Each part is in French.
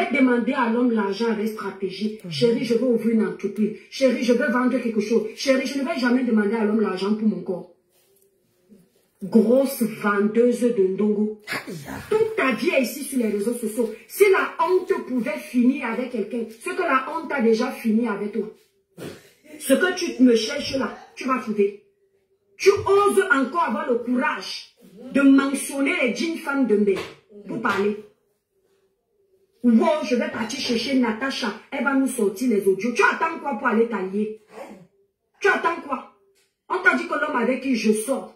vais demander à l'homme l'argent avec stratégie. Chérie, je veux ouvrir une entreprise. Chérie, je veux vendre quelque chose. Chérie, je ne vais jamais demander à l'homme l'argent pour mon corps. Grosse vendeuse de ndongo. Toute ta vie est ici sur les réseaux sociaux. Si la honte pouvait finir avec quelqu'un, ce que la honte a déjà fini avec toi. Ce que tu me cherches là, tu vas trouver. Tu oses encore avoir le courage de mentionner les jeans femmes de Mbé pour parler. Wow, je vais partir chercher Natacha. Elle va nous sortir les audios. Tu attends quoi pour aller t'allier? Tu attends quoi? On t'a dit que l'homme avec qui je sors,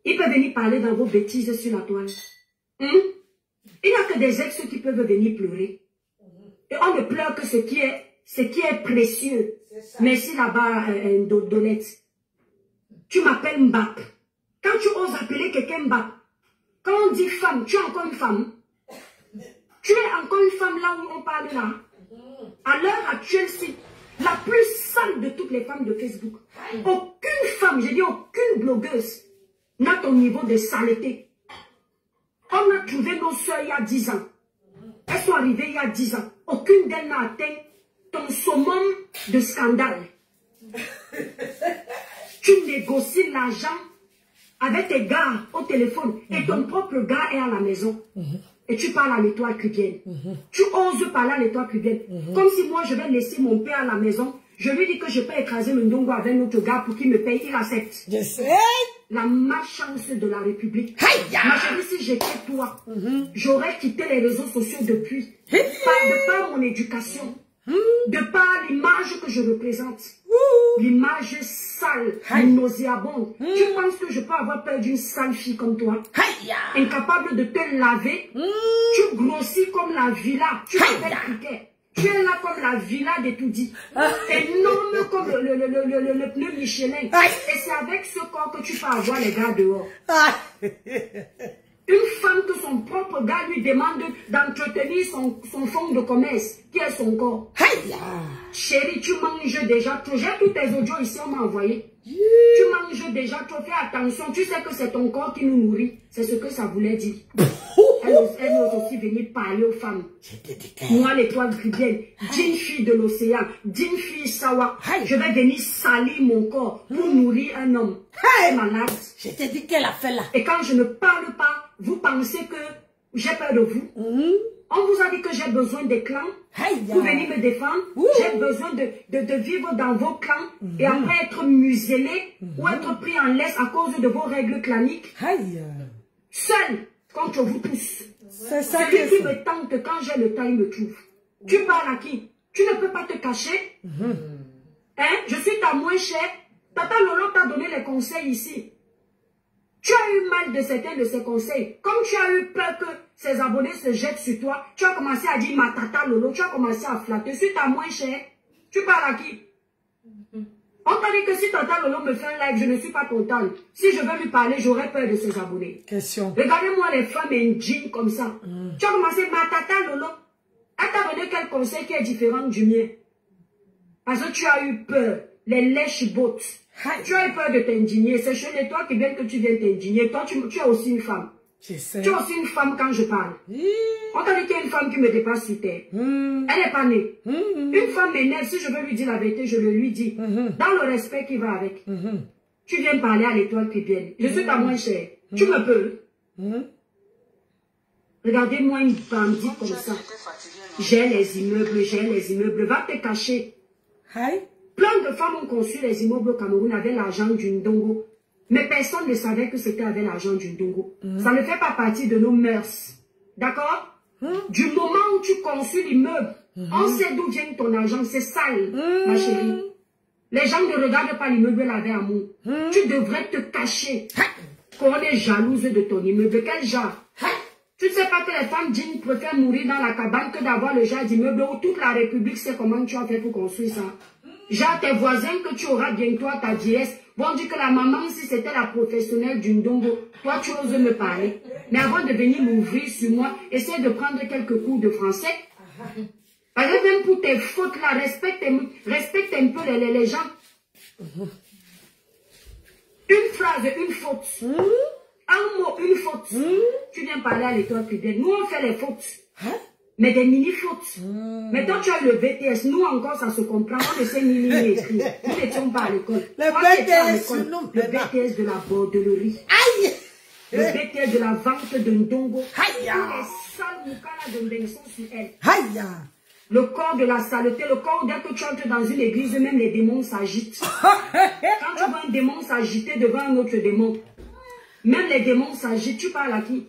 il peut venir parler dans vos bêtises sur la toile. Il n'y a que des ex qui peuvent venir pleurer. Et on ne pleure que ce qui est précieux. Merci là-bas, Dolette. Tu m'appelles Mbap. Quand tu oses appeler quelqu'un Mbap, quand on dit femme, tu es encore une femme. Tu es encore une femme là où on parle là. À l'heure actuelle, c'est la plus sale de toutes les femmes de Facebook. Aucune femme, je dis aucune blogueuse, n'a ton niveau de saleté. On a trouvé nos soeurs il y a 10 ans. Elles sont arrivées il y a 10 ans. Aucune d'elles n'a atteint ton summum de scandale. Tu négocies l'argent avec tes gars au téléphone et ton propre gars est à la maison. Et tu parles à l'étoile cubienne. Tu oses parler à l'étoile cubienne. Comme si moi je vais laisser mon père à la maison. Je lui dis que je peux écraser le ndongo avec notre gars pour qu'il me paye. Il accepte. Je sais. La malchance de la République. Ma chérie, si j'étais toi, j'aurais quitté les réseaux sociaux depuis. De par mon éducation. De par l'image que je représente. L'image sale, nauséabonde. Tu penses que je peux avoir peur d'une sale fille comme toi? Incapable de te laver. Tu grossis comme la villa. Tu t'appelles cricket. Tu es là comme la villa d'Etoudi. Énorme comme le pneu Michelin. Et c'est avec ce corps que tu peux avoir les gars dehors. Une femme que son propre gars lui demande d'entretenir son fonds de commerce, qui est son corps. Chérie, tu manges déjà trop. J'ai tous tes audios ici, on m'a envoyé. Tu manges déjà trop. Fais attention. Tu sais que c'est ton corps qui nous nourrit. C'est ce que ça voulait dire. Elle ose aussi venir parler aux femmes. Moi, l'étoile gribienne, d'une fille de l'océan, d'une fille sawa, je vais venir salir mon corps pour nourrir un homme. Elle est malade. Je t'ai dit qu'elle a fait là. Et quand je ne parle pas, vous pensez que j'ai peur de vous. On vous a dit que j'ai besoin des clans pour venir me défendre. J'ai besoin de vivre dans vos clans et après être muselé ou être pris en laisse à cause de vos règles claniques. Seul contre vous tous. C'est ça celui qui me tente quand j'ai le temps, il me trouve. Tu parles à qui? Tu ne peux pas te cacher. Hein? Je suis ta moins chère. Tata Lolo t'a donné les conseils ici. Tu as eu mal de certains de ces conseils. Comme tu as eu peur que ces abonnés se jettent sur toi, tu as commencé à dire ma tata Lolo, tu as commencé à flatter. Je suis ta moins chère. Tu parles à qui? On t'a dit que si tata Lolo me fait un live, je ne suis pas contente. Si je veux lui parler, j'aurais peur de ses abonnés. Question. Regardez-moi les femmes indignes comme ça. Tu as commencé, ma tata Lolo. Elle t'a donné quel conseil qui est différent du mien? Parce que tu as eu peur. Les lèches-bottes. Tu as eu peur de t'indigner. C'est chez les toi qui viennent que tu viens t'indigner. Toi, tu es aussi une femme. Tu es aussi une femme quand je parle. On t'a dit qu'il y a une femme qui me dépasse sur terre. Elle n'est pas née. Une femme m'énerve. Si je veux lui dire la vérité, je le lui dis. Dans le respect qui va avec. Tu viens parler à l'étoile qui vient. Je suis ta moins chère. Tu me peux. Regardez-moi une bandite comme ça. J'ai les immeubles. Va te cacher. Plein de femmes ont conçu les immeubles au Cameroun avec l'argent du ndongo. Mais personne ne savait que c'était avec l'argent du ndongo. Ça ne fait pas partie de nos mœurs. D'accord? Du moment où tu conçus l'immeuble, on sait d'où vient ton argent. C'est sale, ma chérie. Les gens ne regardent pas l'immeuble avec amour. Tu devrais te cacher. Qu'on est jalouse de ton immeuble. Quel genre? Tu ne sais pas que les femmes dignes préfèrent mourir dans la cabane que d'avoir le genre d'immeuble où toute la République sait comment tu as fait pour construire ça. Genre tes voisins que tu auras bientôt à ta dièse vont dire que la maman, si c'était la professionnelle du ndongo, toi tu oses me parler. Mais avant de venir m'ouvrir sur moi, essaie de prendre quelques cours de français. Parce que même pour tes fautes là, respecte un peu les gens. Une phrase, une faute. Un mot, une faute. Tu viens parler à l'étoile plus belle. Nous on fait les fautes. Mais des mini-fautes. Mais toi, tu as le BTS. Nous encore, ça se comprend. On ne sait ni écrire. Nous n'étions pas à l'école. Le BTS, le BTS de la bordellerie. Aïe! Le BTS de la vente de Ndongo. Aïe! Les sales moukala de Ndongo sont sur elle. Aïe! Le corps de la saleté, le corps, dès que tu entres dans une église, même les démons s'agitent. Quand tu vois un démon s'agiter devant un autre démon, même les démons s'agitent. Tu parles à qui?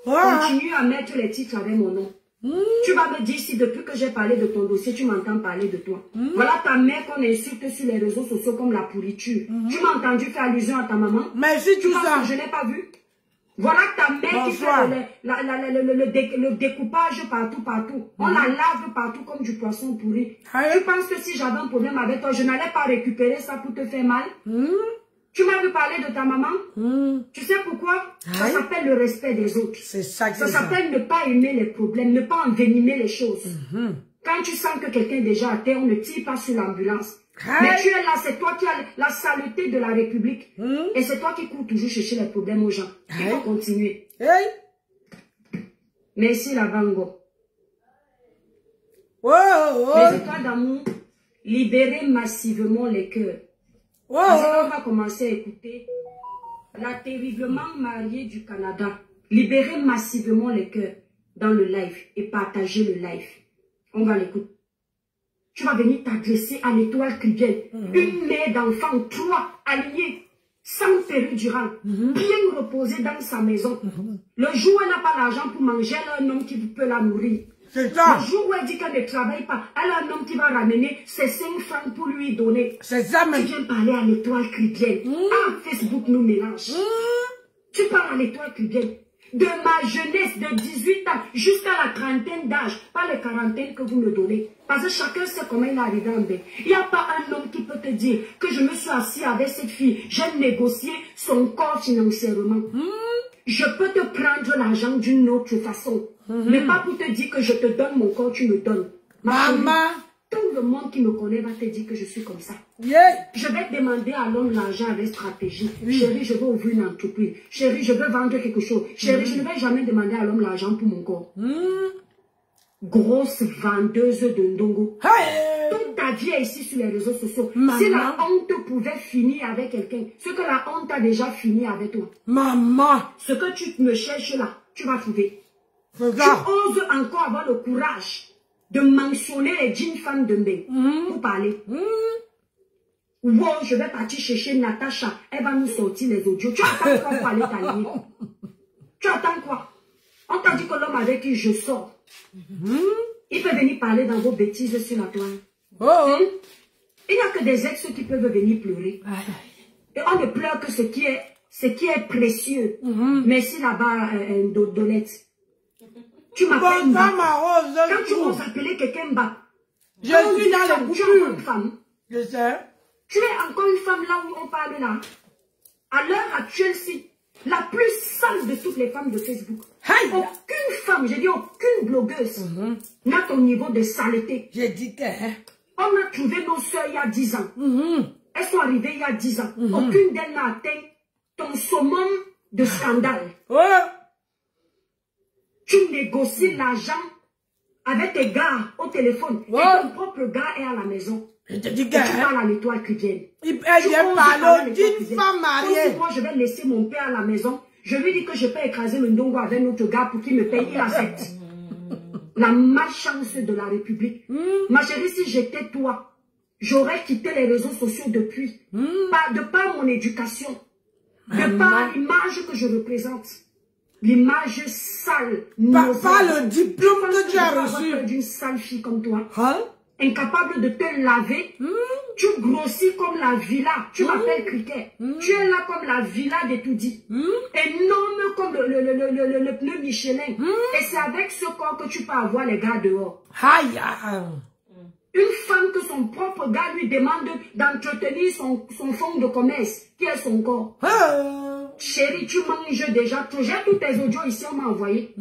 Continue à mettre les titres avec mon nom. Tu vas me dire si depuis que j'ai parlé de ton dossier, tu m'entends parler de toi. Voilà ta mère qu'on insulte sur les réseaux sociaux comme la pourriture. Tu m'as entendu faire allusion à ta maman? Mais si tu penses que je n'ai pas vu? Voilà ta mère qui fait le découpage partout. On la lave partout comme du poisson pourri. Tu penses que si j'avais un problème avec toi, je n'allais pas récupérer ça pour te faire mal? Tu m'as vu parler de ta maman? Tu sais pourquoi? Ça s'appelle le respect des autres. C'est ça que ça s'appelle ne pas aimer les problèmes, ne pas envenimer les choses. Quand tu sens que quelqu'un est déjà à terre, on ne tire pas sur l'ambulance. Mais tu es là, c'est toi qui as la saleté de la République. Et c'est toi qui cours toujours chercher les problèmes aux gens. Il faut continuer. Merci la Vango. Les étoiles d'amour, libérez massivement les cœurs. Parce qu'on va commencer à écouter la terriblement mariée du Canada. Libérez massivement les cœurs dans le live et partagez le live. On va l'écouter. Tu vas venir t'adresser à l'étoile Cribiel. Une mère d'enfants, 3 alignés, sans péridurale, bien reposée dans sa maison. Le jour où elle n'a pas l'argent pour manger, elle a un homme qui peut la nourrir. Le jour où elle dit qu'elle ne travaille pas, elle a un homme qui va ramener ses 5 francs pour lui donner. C'est ça même. Tu viens parler à l'étoile Cribiel. Ah, Facebook nous mélange. Tu parles à l'étoile Cribiel. De ma jeunesse de 18 ans jusqu'à la trentaine d'âge, pas les quarantaines que vous me donnez. Parce que chacun sait comment il est arrivé en bain. Il n'y a pas un homme qui peut te dire que je me suis assis avec cette fille, j'ai négocié son corps financièrement. Je peux te prendre l'argent d'une autre façon. Mais pas pour te dire que je te donne mon corps, tu me donnes. Maman, tout le monde qui me connaît va te dire que je suis comme ça. Je vais te demander à l'homme l'argent avec stratégie. Chérie, je veux ouvrir une entreprise. Chérie, je veux vendre quelque chose. Chérie, je ne vais jamais demander à l'homme l'argent pour mon corps. Grosse vendeuse de Ndongo. Toute ta vie est ici sur les réseaux sociaux. Si la honte pouvait finir avec quelqu'un, ce que la honte a déjà fini avec toi. Maman. Ce que tu me cherches là, tu vas trouver. Tu oses encore avoir le courage de mentionner les jeans femmes de Mbé pour parler. Wow, je vais partir chercher Natacha. Elle va nous sortir les audios. Tu attends quoi pour aller t'aligner? Tu attends quoi? On t'a dit que l'homme avec qui je sors, il peut venir parler dans vos bêtises sur la toile. Il n'y a que des ex qui peuvent venir pleurer. Et on ne pleure que ce qui est précieux. Merci là-bas, Dolette. Tu m'appelles quand tu oses appeler quelqu'un bas. Je suis dans le coupure. Une femme. Je sais. Tu es encore une femme là où on parle là. À l'heure actuelle, si la plus sale de toutes les femmes de Facebook. Aucune femme, j'ai dit aucune blogueuse n'a ton niveau de saleté. J'ai dit que... On a trouvé nos soeurs il y a 10 ans. Elles sont arrivées il y a 10 ans. Aucune d'elles n'a atteint ton summum de scandale. Tu négocies l'argent avec tes gars au téléphone. Et ton propre gars est à la maison. Je te dis que... tu parles à l'étoile Cribiel. Il parle d'une femme mariée. Moi, je vais laisser mon père à la maison. Je lui dis que je peux écraser le Ndongo avec notre gars pour qu'il me paye. Il accepte. La malchance de la République. Ma chérie, si j'étais toi, j'aurais quitté les réseaux sociaux depuis. De par mon éducation. De par l'image que je représente. L'image sale. Pas le diplôme que tu as reçu. D'une sale fille comme toi. Incapable de te laver. Tu grossis comme la villa. Tu m'appelles Cricket. Tu es là comme la villa de Toudi. Énorme comme le pneu Michelin. Et c'est avec ce corps que tu peux avoir les gars dehors. Une femme que son propre gars lui demande d'entretenir son fonds de commerce, qui est son corps. Chérie, tu manges déjà trop. J'ai tous tes audios ici, on m'a envoyé.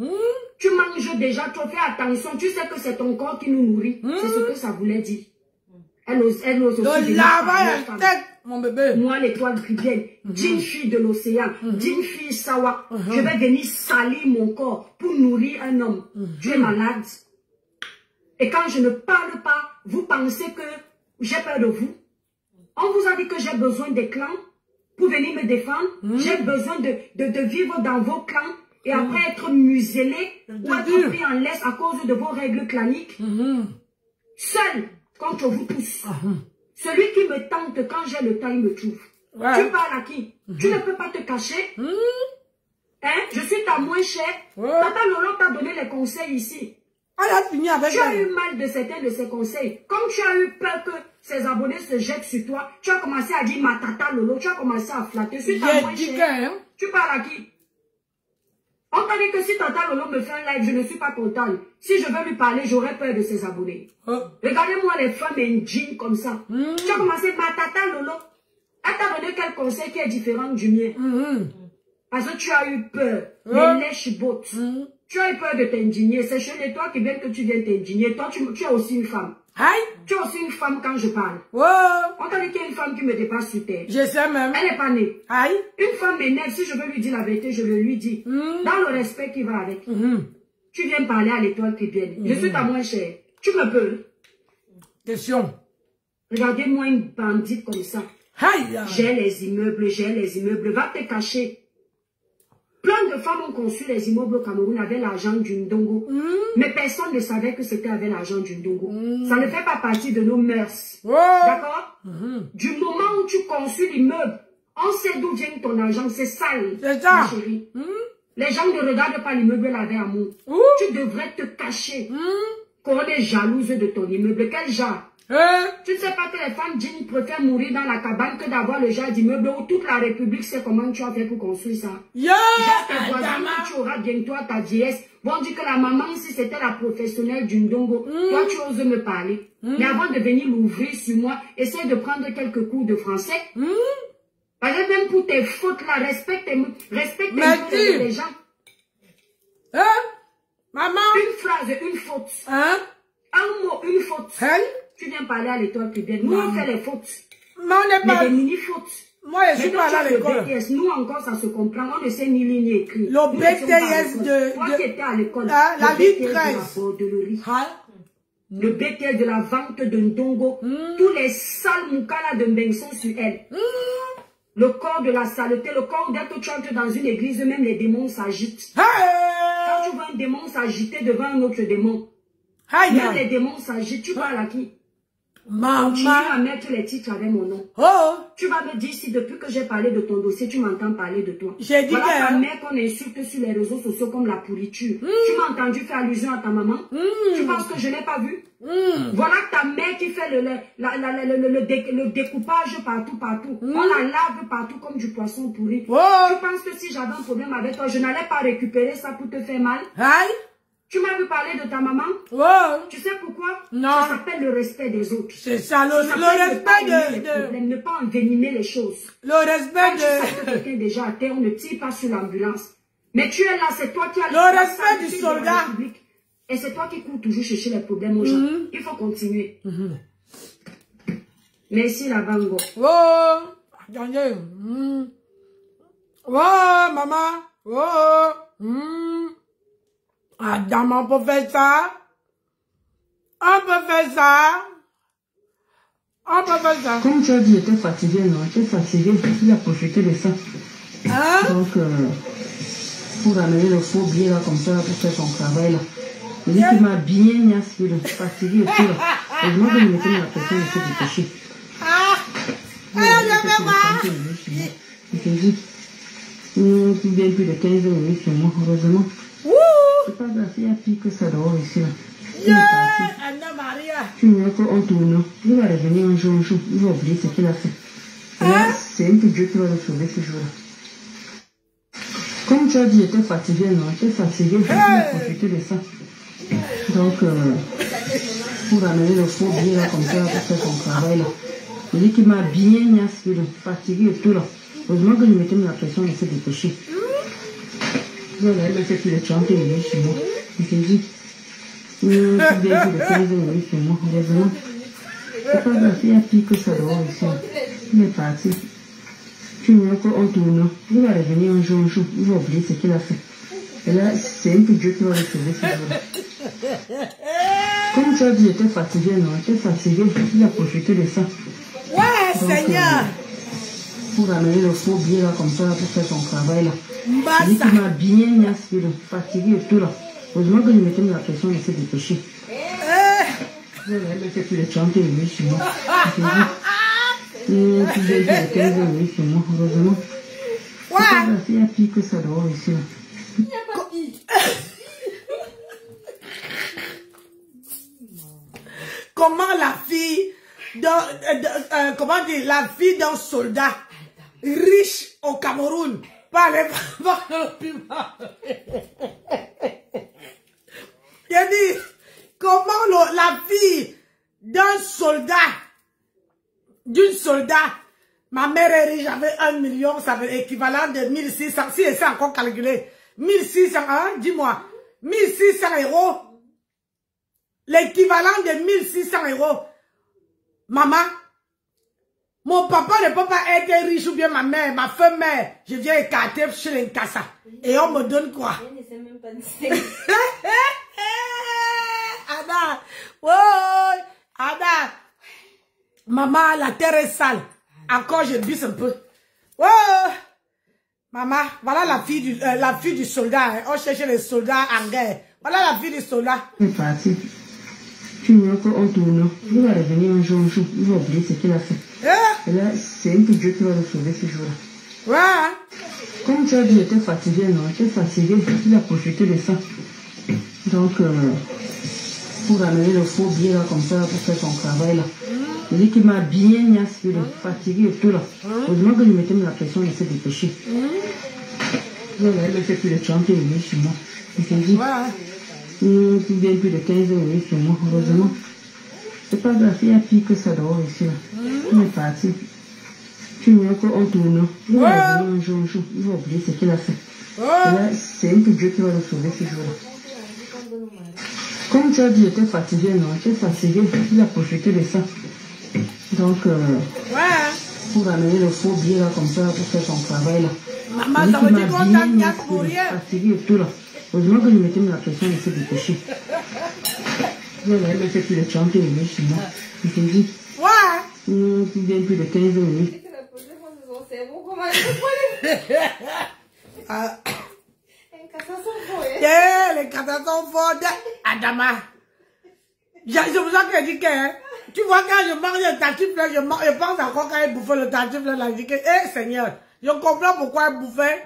Tu manges déjà trop. Fais attention. Tu sais que c'est ton corps qui nous nourrit. C'est ce que ça voulait dire. Elle ose aussi. Le lavage à tête, mon bébé. Moi, l'étoile Cubienne, d'une fille de l'océan, d'une fille Sawa, je vais venir salir mon corps pour nourrir un homme. Tu es malade. Et quand je ne parle pas, vous pensez que j'ai peur de vous. On vous a dit que j'ai besoin des clans pour venir me défendre. J'ai besoin de vivre dans vos clans et après être muselé ou être pris en laisse à cause de vos règles claniques. Seul contre vous tous. Celui qui me tente quand j'ai le temps, il me trouve. Tu parles à qui? Tu ne peux pas te cacher. Hein? Je suis ta moins chère. Tata Lolo t'a donné les conseils ici. Elle a fini avec tu as eu mal de certains de ses conseils. Comme tu as eu peur que ses abonnés se jettent sur toi, tu as commencé à dire ma tata Lolo, tu as commencé à flatter. Je suis ta moins chère. Tu parles à qui? On t'a dit que si tata Lolo me fait un live, je ne suis pas contente. Si je veux lui parler, j'aurais peur de ses abonnés. Regardez-moi les femmes indignes comme ça. Tu as commencé ma tata Lolo. Elle t'a donné quel conseil qui est différent du mien? Parce que tu as eu peur. Les lèches-bottes. Tu as eu peur de t'indigner. C'est chez les toi qui viennent que tu viens t'indigner. Toi, tu es aussi une femme. Tu es aussi une femme quand je parle. On t'a dit qu'il y a une femme qui me dépasse sur terre. Je sais même. Elle n'est pas née. Une femme m'énerve. Si je veux lui dire la vérité, je le lui dis. Dans le respect qui va avec. Tu viens parler à l'étoile qui vient. Je suis ta moins chère. Tu me peux. Question. Regardez-moi une bandite comme ça. J'ai les immeubles, j'ai les immeubles. Va te cacher. Plein de femmes ont conçu les immeubles au Cameroun avec l'argent du Ndongo. Mais personne ne savait que c'était avec l'argent du Ndongo. Ça ne fait pas partie de nos mœurs. D'accord? Du moment où tu conçus l'immeuble, on sait d'où vient ton argent. C'est sale, ma chérie. Les gens ne regardent pas l'immeuble avec amour. Tu devrais te cacher. Qu'on est jalouse de ton immeuble. Quel genre? Tu ne sais pas que les femmes dignes préfèrent mourir dans la cabane que d'avoir le genre d'immeuble où toute la République sait comment tu as fait pour construire ça. Tes voisins que tu auras bientôt à ta vieillesse vont dire que la maman, si c'était la professionnelle du Ndongo, toi tu oses me parler. Mais avant de venir l'ouvrir sur moi, essaie de prendre quelques cours de français. Parce que même pour tes fautes là, respecte les gens. Maman. Une phrase, une faute. Un mot, une faute. Tu viens parler à l'étoile Cubienne. Nous, on fait les fautes. Mais on n'est pas... des mini-fautes. Moi, je suis pas à l'école. Nous, encore, ça se comprend. On ne sait ni lire ni écrire. Le BTS de... Toi qui étais à l'école. La ligne 13. Le BTS de la vente de Ndongo. Tous les sales moukala de Mbeng sont sur elle. Le corps de la saleté, le corps dès que tu entres dans une église, même les démons s'agitent. Quand tu vois un démon s'agiter devant un autre démon, même les démons s'agitent. Tu parles à qui? Maman. Tu vas mettre les titres avec mon nom. Tu vas me dire si depuis que j'ai parlé de ton dossier, tu m'entends parler de toi. J'ai dit voilà ta mère qu'on insulte sur les réseaux sociaux comme la pourriture. Tu m'as entendu faire allusion à ta maman. Tu penses que je n'ai pas vu? Voilà ta mère qui fait le découpage partout. On la lave partout comme du poisson pourri. Tu penses que si j'avais un problème avec toi, je n'allais pas récupérer ça pour te faire mal? Tu m'as vu parler de ta maman? Tu sais pourquoi? Non. Ça s'appelle le respect des autres. C'est ça, le respect ne pas envenimer les choses. Le respect tu sais que quelqu'un déjà à terre, on ne tire pas sur l'ambulance. Mais tu es là, c'est toi qui as le respect du soldat. Et c'est toi qui cours toujours chercher les problèmes aux gens. Il faut continuer. Merci la bango. Attendez. Maman. Adam, on peut faire ça. Comme tu as dit, tu étais fatigué, non? Tu es fatigué, tu as profité de ça. Donc, pour ramener le faux billet là, comme ça, pour faire ton travail là. Il dit qu'il m'a bien fatigué et tout là. Heureusement que je me tenais la pression de se dépêcher. Il te dit, tu viens plus de 15 minutes sur moi, heureusement. C'est pas grave, il y a pire que ça dehors ici là. Tu n'as qu'on tourne. Il va revenir un jour, il va oublier ce qu'il a fait. Là, c'est un peu Dieu qui va le sauver ce jour-là. Comme tu as dit, tu étais fatigué, non? Tu es fatigué, tu as profité de ça. Donc, pour ramener le faux billet là, comme ça, pour faire ton travail là. Il dit qu'il m'a bien fatigué et tout là. Heureusement que je mettais la pression de se dépêcher. Voilà, il a fait plus de 30 minutes sur moi. Il te dit, tu viens plus de 15 minutes sur moi, heureusement. C'est pas grave, il y a pire que ça dehors ici. Il est parti. Tu vois qu'on tourne. Il va revenir un jour, il va oublier ce qu'il a fait. Et là, c'est un peu Dieu qui va le sauver ce jour-là. Comme tu as dit, j'étais fatigué, non? J'étais fatigué, il a profité de ça. Ouais, donc, Seigneur. Pour amener le faux billet là, comme ça, là, pour faire son travail là. Il m'a bien niassé, fatigué et tout là. Heureusement que je mettais la pression de se dépêcher. Elle me fait plus de 30 minutes chez moi. Et puis j'ai fait 15 minutes chez moi, heureusement. C'est pas grave, il y a pire que ça dehors ici là. Comment la fille comment dire, la fille d'un soldat riche au Cameroun parlait voir le piment. J'ai dit, comment la fille d'un soldat, ma mère est riche, j'avais 1 million, ça veut équivalent de 1600, si elle s'est encore calculé, 1600, hein, dis-moi, 1600 €, l'équivalent de 1600 €. Maman, mon papa ne peut pas être riche ou bien ma mère, ma femme mère, je viens écarter chez l'Inkassa. Et on me donne quoi? Je ne sais même pas Ada, oh, Ada, maman, la terre est sale. Encore, je bise un peu. Oh, maman, voilà la fille du soldat. Hein. On cherchait les soldats en guerre. Voilà la fille du soldat. C'est parti. Tu vois qu'on tourne. Il va revenir un jour, il va oublier ce qu'il a fait. Et là, c'est un peu Dieu qui va le sauver ce jour-là. Ouais. Comme tu as dit, j'étais fatigué, non? J'étais fatigué, il a profité de ça. Donc, pour amener le faux billet là, comme ça, pour faire son travail là. Il dit qu'il m'a bien niassé, fatigué et tout là. Heureusement que je mettais la pression de se dépêcher. Elle me fait plus de 30 minutes chez moi. Puis bien plus de 15 minutes chez moi, heureusement. C'est pas grave, il y a pire que ça dehors ici là. Il est parti. Tu vois qu'on tourne. Il va revenir un jour, il va oublier ce qu'il a fait. Et là, c'est un peu Dieu qui va le sauver ce jour-là. Comme tu as dit, j'étais fatigué, non? J'étais fatigué, il a profité de ça. Donc, pour amener le faux billet là, comme ça, pour faire son travail là. Maman, ça veut dire qu'on t'a mis pour rien. Fatigué et tout là. Heureusement que je mettais la pression de se dépêcher. Elle me fait plus de 30 minutes chez moi. Puis bien plus de 15 minutes. Les cassas sont fortes. Adama. C'est pour ça que je dis que, hein, tu vois, quand je mange le tartif là, je pense encore quand il bouffait le tartif là, je dis que, Seigneur, je comprends pourquoi il bouffait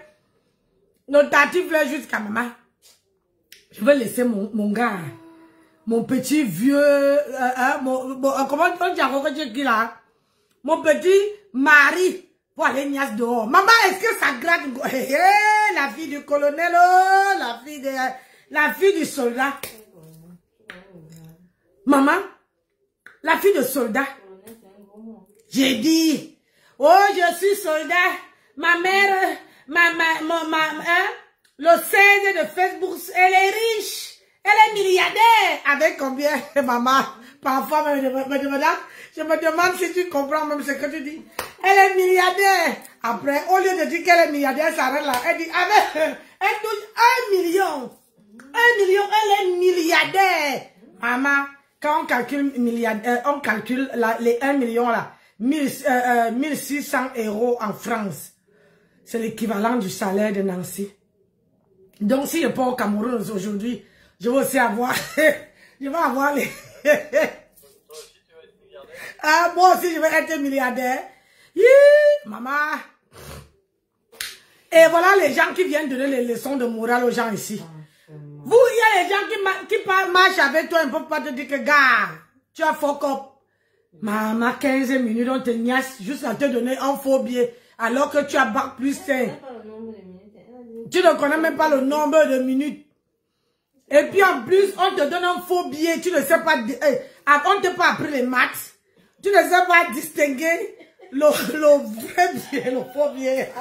le tartif là jusqu'à maman. Je vais laisser mon gars, mon petit vieux, comment on dit encore qui là? Mon petit mari pour aller niasse dehors. Maman, est-ce que ça gratte? La fille du colonel, la fille du soldat. Maman, la fille de soldat. J'ai dit, oh, je suis soldat. Ma mère, le 16 de Facebook, elle est riche. Elle est milliardaire. Avec combien, maman? Parfois, je me demande si tu comprends même ce que tu dis. Elle est milliardaire. Après, au lieu de dire qu'elle est milliardaire, ça arrête là. Elle dit, elle touche 1 million. 1 million, elle est milliardaire. Maman, quand on calcule milliardaire, on calcule les 1 million là, 1600 € en France. C'est l'équivalent du salaire de Nancy. Donc, si je pars au Cameroun aujourd'hui, je vais aussi avoir, je vais avoir les... moi aussi, je vais être milliardaire. Maman. Et voilà les gens qui viennent donner les leçons de morale aux gens ici. Vous, il y a les gens qui marchent avec toi, ils ne peuvent pas te dire que, gars, tu as fuck up. Maman, 15 minutes, on te niasse juste à te donner un faux billet, alors que tu as bac plus 5. Tu ne connais même pas le nombre de minutes. Et puis en plus, on te donne un faux billet, tu ne sais pas, on ne t'a pas appris les maths. Tu ne sais pas distinguer le vrai billet, le faux billet.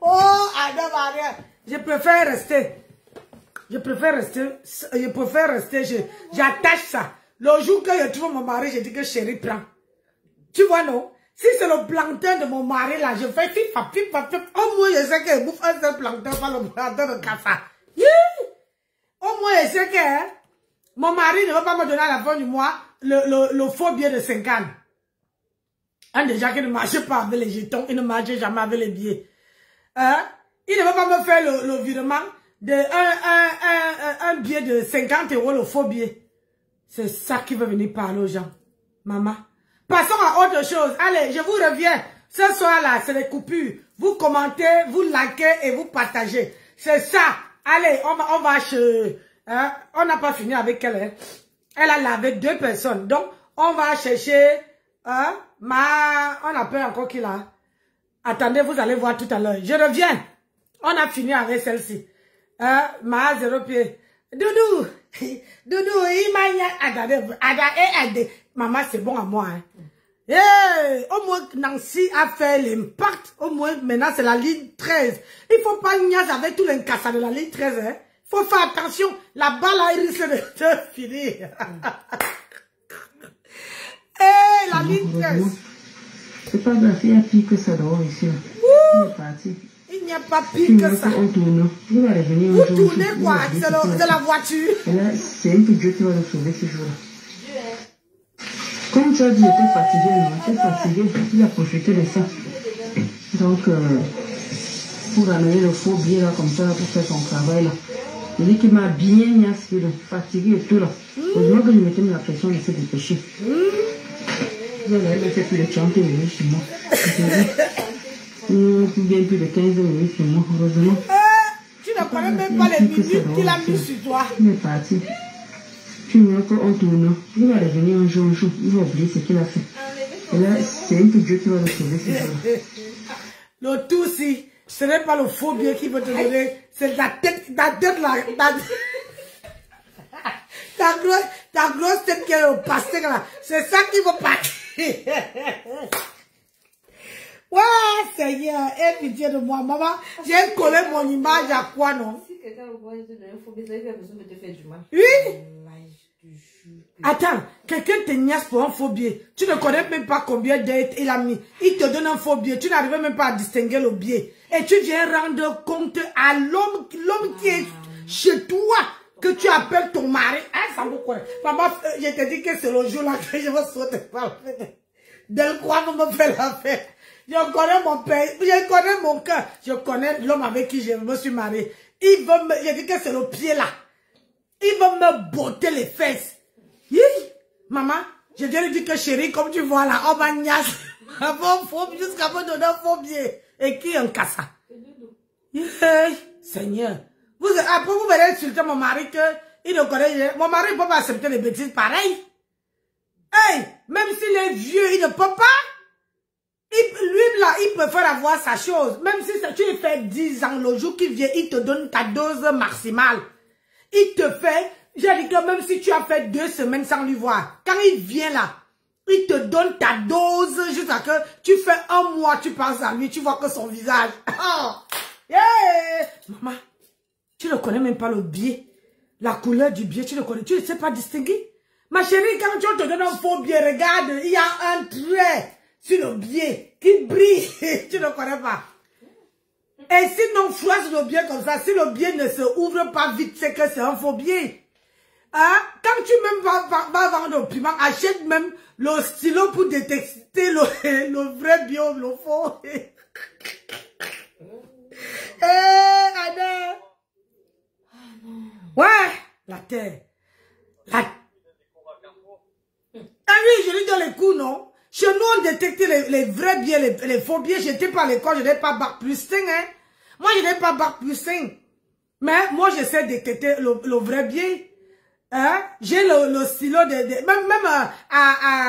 Oh, Adam Maria. Je préfère rester. J'attache ça. Le jour que je trouve mon mari, je dis que chérie, prends. Tu vois, non? Si c'est le plancton de mon mari, là, je fais fifa. Au moins, je sais qu'il bouffe un seul plancton, pas le plancton de cafard. Au moins, je sais que hein, mon mari ne va pas me donner à la fin du mois le faux billet de 50. Déjà qu'il ne marche pas avec les jetons, il ne marche jamais avec les billets. Il ne va pas me faire le virement de un billet de 50 €, le faux billet. C'est ça qui veut venir parler aux gens. Maman. Passons à autre chose. Allez, je vous reviens. Ce soir-là, c'est les coupures. Vous commentez, vous likez et vous partagez. C'est ça. Allez, on va chez... Hein, on n'a pas fini avec elle. Hein. Elle a lavé 2 personnes. Donc, on va chercher... Hein, on appelle encore qui là? Attendez, vous allez voir tout à l'heure. Je reviens. On a fini avec celle-ci. Ma 0 pied. Doudou. Doudou, il m'a... Maman, c'est bon à moi. Hein. Hey, au moins, Nancy a fait l'impact. Au moins, maintenant, c'est la ligne 13. Il ne faut pas niaiser avec tout l'incassage de la ligne 13. Il hein. Faut faire attention. La balle, là, il risque de finir. Hey, la ligne 13. C'est pas grave, il y a pire que ça dehors ici. Il est parti. Il n'y a pas pire que ça. On tourne. Vous allez venir vous tournez quoi? C'est la voiture. Et là, c'est un peu Dieu qui va nous sauver ce jour-là. Comme tu as dit, j'étais fatigué, non? J'étais fatigué, il a profité de ça. Donc, pour amener le faux billet là, comme ça, pour faire son travail là. Il dit qu'il m'a bien niassé, fatigué et tout là. Heureusement que je mettais la pression de se dépêcher. Il a fait plus de 30 minutes chez moi. Bien plus de 15 minutes chez moi, heureusement. Tu ne connais même pas les minutes qu'il a mis sur toi. Il est parti. Tu vois qu'on tourne, il va revenir un jour, il va oublier ce qu'il a fait. Et là, c'est un peu Dieu qui va le sauver ce jour-là. Le tout, si ce n'est pas le faux billet qui va te donner, c'est ta tête là. Ta grosse tête qui est au pastèque là. C'est ça qui va partir. Ouais, Seigneur, aie pitié de moi, maman. J'ai collé mon image à quoi, non? Si quelqu'un me voit, je te faux billet, ça fait de te faire du mal. Oui. Attends, quelqu'un te niaise pour un faux billet. Tu ne connais même pas combien d'aides il a mis. Il te donne un faux billet. Tu n'arrives même pas à distinguer le billet. Et tu viens rendre compte à l'homme qui est chez toi, que tu appelles ton mari. Ah, ça me connaît. Maman, je te dis que c'est le jour là que je vais sauter par la fenêtre. Delcroix me fait la fête. Je connais mon père, je connais mon cœur. Je connais l'homme avec qui je me suis mariée. Il veut me, je dis que c'est le pied là. Il veut me botter les fesses. Maman, je viens de dire que chérie, comme tu vois là, on va niasse. Jusqu'à me donner un faux billet. Et qui en casse ça? Seigneur. Après, vous verrez insulter mon mari que il ne connaît. Mon mari ne peut pas accepter les bêtises pareilles. Hey, même s'il est vieux, il ne peut pas. Lui là, il préfère avoir sa chose. Même si tu fais 10 ans, le jour qu'il vient, il te donne ta dose maximale. Il te fait, j'ai dit que même si tu as fait 2 semaines sans lui voir, quand il vient là, il te donne ta dose jusqu'à que tu fais 1 mois, tu penses à lui, tu vois que son visage. Oh, yeah. Maman, tu ne connais même pas le billet. La couleur du billet, tu ne connais, tu ne sais pas distinguer. Ma chérie, quand tu te donnes un faux billet, regarde, il y a un trait sur le billet qui brille. Tu ne connais pas. Et sinon, choisis le billet comme ça. Si le billet ne se ouvre pas vite, c'est que c'est un faux billet. Hein? Quand tu même vas vendre au piment, achète même le stylo pour détecter le vrai billet ou le faux. Anna. Ouais, la terre. Ah oui, je lui donne les coups, non? Chez nous, on détectait les vrais billets, les faux billets. J'étais pas à l'école, je n'ai pas bac plus 5, hein. Moi, je n'ai pas bac plus 5. Mais moi, j'essaie de détecter le vrai billet. Hein? J'ai le stylo même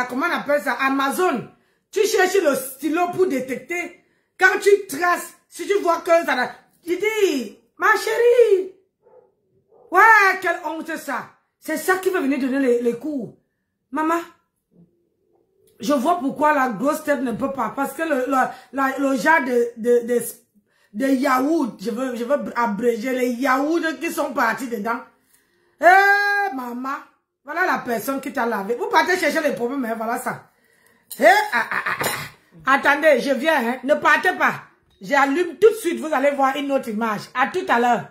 comment on appelle ça? Amazon. Tu cherches le stylo pour détecter. Quand tu traces, si tu vois que ça... Tu dis, ma chérie. Ouais, quelle honte ça. C'est ça qui va venir donner les cours. Maman. Je vois pourquoi la grosse tête ne peut pas. Parce que le genre de yaourt, je veux abréger les yaourts qui sont partis dedans. Eh, maman, Voilà la personne qui t'a lavé. Vous partez chercher les problèmes, hein, voilà ça. Attendez, je viens, hein. Ne partez pas. J'allume tout de suite, vous allez voir une autre image. À tout à l'heure.